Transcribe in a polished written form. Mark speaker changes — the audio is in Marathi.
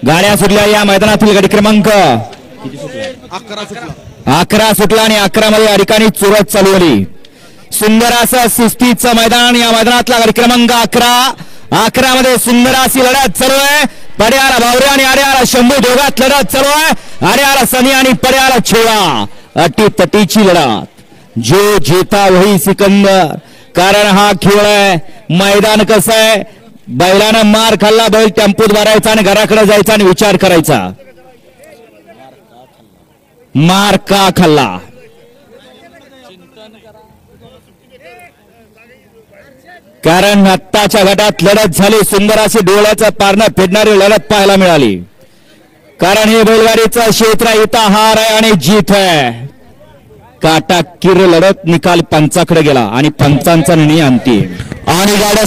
Speaker 1: गाड्या सुटल्या या मैदानातील गाडी क्रमांक 11 सुटला आणि 11 मध्ये या ठिकाणी चुरत चालू झाली. सुंदर असं शिस्तीचं मैदान. या मैदानातला गाडी क्रमांक 11 मध्ये सुंदर अशी लढत चालू आहे. पड्याला भावरे आणि आड्याला शंभू दोघात लढत चालू आहे. आड्याला सनी आणि पड्याला छोळा. अटीतटीची लढत. जो जेता वही सिकंदर. कारण हा खेळ आहे. मैदान कसं आहे, बैलानं मार खाल्ला, बैल टेम्पोत भरायचा आणि घराकडे जायचा आणि विचार करायचा मार का खाल्ला. कारण आत्ताच्या गटात लढत झाली. सुंदर अशी डोळ्याचं पारणं फेडणारी लढत पाहायला मिळाली. कारण हे बैलगाडीचं क्षेत्र इथं हार आहे आणि जीत आहे. काटाकीर लढत. निकाल पंचाकडे गेला आणि पंचांचा निर्णय अंतिम. आणि गाड्या